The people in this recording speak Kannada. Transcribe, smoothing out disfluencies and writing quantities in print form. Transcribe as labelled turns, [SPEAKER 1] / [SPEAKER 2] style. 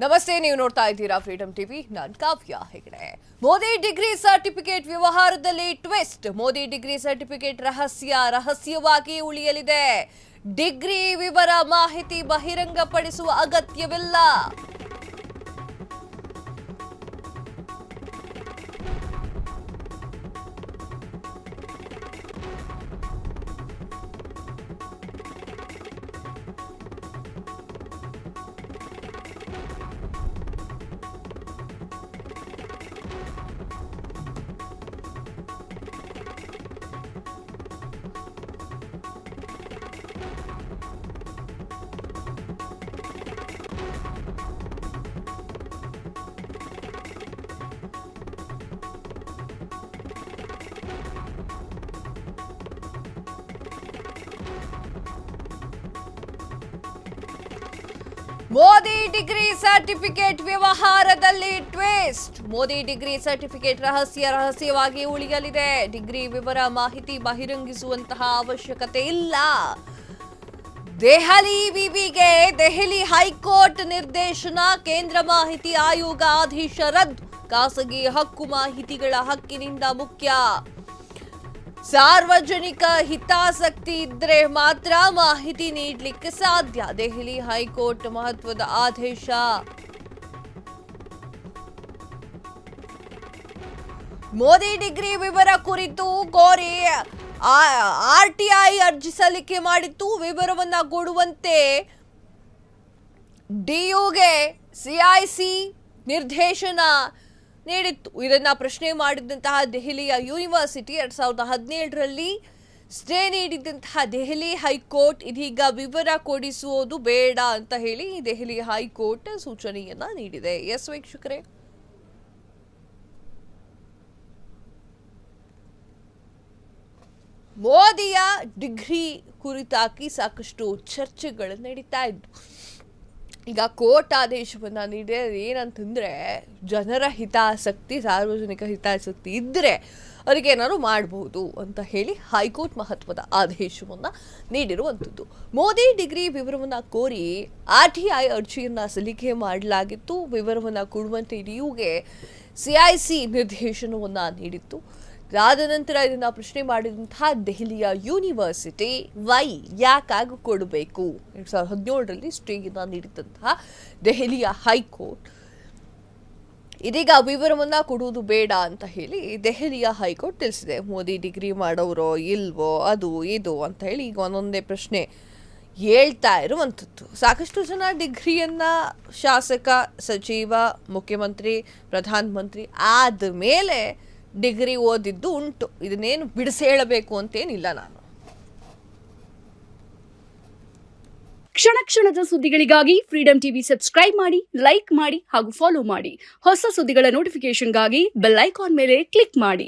[SPEAKER 1] ನಮಸ್ತೆ, ನೀವು ನೋಡ್ತಾ ಇದ್ದೀರಾ ಫ್ರೀಡಂ ಟಿವಿ. ನಾನು ಕಾವ್ಯ ಹೆಗಡೆ. ಮೋದಿ ಡಿಗ್ರಿ ಸರ್ಟಿಫಿಕೇಟ್ ವ್ಯವಹಾರದಲ್ಲಿ ಟ್ವಿಸ್ಟ್. ಮೋದಿ ಡಿಗ್ರಿ ಸರ್ಟಿಫಿಕೇಟ್ ರಹಸ್ಯವಾಗಿ ಉಳಿಯಲಿದೆ. ಡಿಗ್ರಿ ವಿವರ ಮಾಹಿತಿ ಬಹಿರಂಗಪಡಿಸುವ ಅಗತ್ಯವಿಲ್ಲ. ಮೋದಿ ಡಿಗ್ರಿ ಸರ್ಟಿಫಿಕೇಟ್ ವ್ಯವಹಾರದಲ್ಲಿ ಟ್ವಿಸ್ಟ್. ಮೋದಿ ಡಿಗ್ರಿ ಸರ್ಟಿಫಿಕೇಟ್ ರಹಸ್ಯವಾಗಿ ಉಳಿಯಲಿದೆ. ಡಿಗ್ರಿ ವಿವರ ಮಾಹಿತಿ ಬಹಿರಂಗಿಸುವಂತಹ ಅವಶ್ಯಕತೆ ಇಲ್ಲ. ದೆಹಲಿ ವಿವಿಗೆ ದೆಹಲಿ ಹೈಕೋರ್ಟ್ ನಿರ್ದೇಶನ. ಕೇಂದ್ರ ಮಾಹಿತಿ ಆಯೋಗ ಆದೇಶ ರದ್ದು. ಖಾಸಗಿ ಹಕ್ಕು ಮಾಹಿತಿಗಳ ಹಕ್ಕಿನಿಂದ ಮುಖ್ಯ. ಸಾರ್ವಜನಿಕ ಹಿತಾಸಕ್ತಿ ಇದ್ರೆ ಮಾತ್ರ ಮಾಹಿತಿ ನೀಡಲಿಕ್ಕೆ ಸಾಧ್ಯ. ದೆಹಲಿ ಹೈಕೋರ್ಟ್ ಮಹತ್ವದ ಆದೇಶ. ಮೋದಿ ಡಿಗ್ರಿ ವಿವರ ಕುರಿತು ಕೋರಿ ಆರ್ಟಿಐ ಅರ್ಜಿ ಸಲ್ಲಿಕೆ ಮಾಡಿತ್ತು. ವಿವರವನ್ನ ಕೊಡುವಂತೆ ಡಿಯುಗೆ ಸಿಐಸಿ ನಿರ್ದೇಶನ ನೀಡಿತ್ತು. ಇದನ್ನ ಪ್ರಶ್ನೆ ಮಾಡಿದಂತಹ ದೆಹಲಿಯ ಯೂನಿವರ್ಸಿಟಿ 2017ರಲ್ಲಿ ಸ್ಟೇ ನೀಡಿದಂತಹ ದೆಹಲಿ ಹೈಕೋರ್ಟ್ ಇದೀಗ ವಿವರ ಕೊಡಿಸುವುದು ಬೇಡ ಅಂತ ಹೇಳಿ ದೆಹಲಿ ಹೈಕೋರ್ಟ್ ಸೂಚನೆಯನ್ನ ನೀಡಿದೆ. ಎಸ್ ವೀಕ್ಷಕರೇ, ಮೋದಿಯ ಡಿಗ್ರಿ ಕುರಿತಾಗಿ ಸಾಕಷ್ಟು ಚರ್ಚೆಗಳು ನಡೀತಾ ಇದ್ದು, ಈಗ ಕೋರ್ಟ್ ಆದೇಶವನ್ನ ನೀಡಿದೆ. ಏನಂತಂದ್ರೆ, ಜನರ ಹಿತಾಸಕ್ತಿ, ಸಾರ್ವಜನಿಕ ಹಿತಾಸಕ್ತಿ ಇದ್ದರೆ ಅವರಿಗೆ ಏನಾದ್ರು ಮಾಡಬಹುದು ಅಂತ ಹೇಳಿ ಹೈಕೋರ್ಟ್ ಮಹತ್ವದ ಆದೇಶವನ್ನ ನೀಡಿರುವಂಥದ್ದು. ಮೋದಿ ಡಿಗ್ರಿ ವಿವರವನ್ನ ಕೋರಿ ಆರ್ಟಿಐ ಅರ್ಜಿಯನ್ನ ಸಲ್ಲಿಕೆ ಮಾಡಲಾಗಿತ್ತು. ವಿವರವನ್ನ ಕೊಡುವಂತೆ ಡಿಯುಗೆ ಸಿಐಸಿ ನಿರ್ದೇಶನವನ್ನ ನೀಡಿತ್ತು. ಅದಾದ ನಂತರ ಇದನ್ನ ಪ್ರಶ್ನೆ ಮಾಡಿದಂತಹ ದೆಹಲಿಯ ಯೂನಿವರ್ಸಿಟಿ ಯಾಕಾಗಿ ಕೊಡಬೇಕು, 2017ರಲ್ಲಿ ಸ್ಟೇಯನ್ನು ನೀಡಿದಂತಹ ದೆಹಲಿಯ ಹೈಕೋರ್ಟ್ ಇದೀಗ ವಿವರವನ್ನ ಕೊಡುವುದು ಬೇಡ ಅಂತ ಹೇಳಿ ದೆಹಲಿಯ ಹೈಕೋರ್ಟ್ ತಿಳಿಸಿದೆ. ಮೋದಿ ಡಿಗ್ರಿ ಮಾಡೋರೋ ಇಲ್ವೋ, ಅದು ಇದು ಅಂತ ಹೇಳಿ ಈಗ ಒಂದೊಂದೇ ಪ್ರಶ್ನೆ ಹೇಳ್ತಾ ಇರುವಂಥದ್ದು. ಸಾಕಷ್ಟು ಜನ ಡಿಗ್ರಿಯನ್ನ ಶಾಸಕ, ಸಚಿವ, ಮುಖ್ಯಮಂತ್ರಿ, ಪ್ರಧಾನಮಂತ್ರಿ ಆದಮೇಲೆ ಡಿಗ್ರಿ ಓದಿದ್ದು ಉಂಟು. ಇದನ್ನೇನು ಬಿಡಿಸಿ ಹೇಳಬೇಕು ಅಂತೇನಿಲ್ಲ. ನಾನು
[SPEAKER 2] ಕ್ಷಣ ಕ್ಷಣದ ಸುದ್ದಿಗಳಿಗಾಗಿ ಫ್ರೀಡಂ ಟಿವಿ ಸಬ್ಸ್ಕ್ರೈಬ್ ಮಾಡಿ, ಲೈಕ್ ಮಾಡಿ ಹಾಗೂ ಫಾಲೋ ಮಾಡಿ. ಹೊಸ ಸುದ್ದಿಗಳ ನೋಟಿಫಿಕೇಶನ್ಗಾಗಿ ಬೆಲ್ ಐಕಾನ್ ಮೇಲೆ ಕ್ಲಿಕ್ ಮಾಡಿ.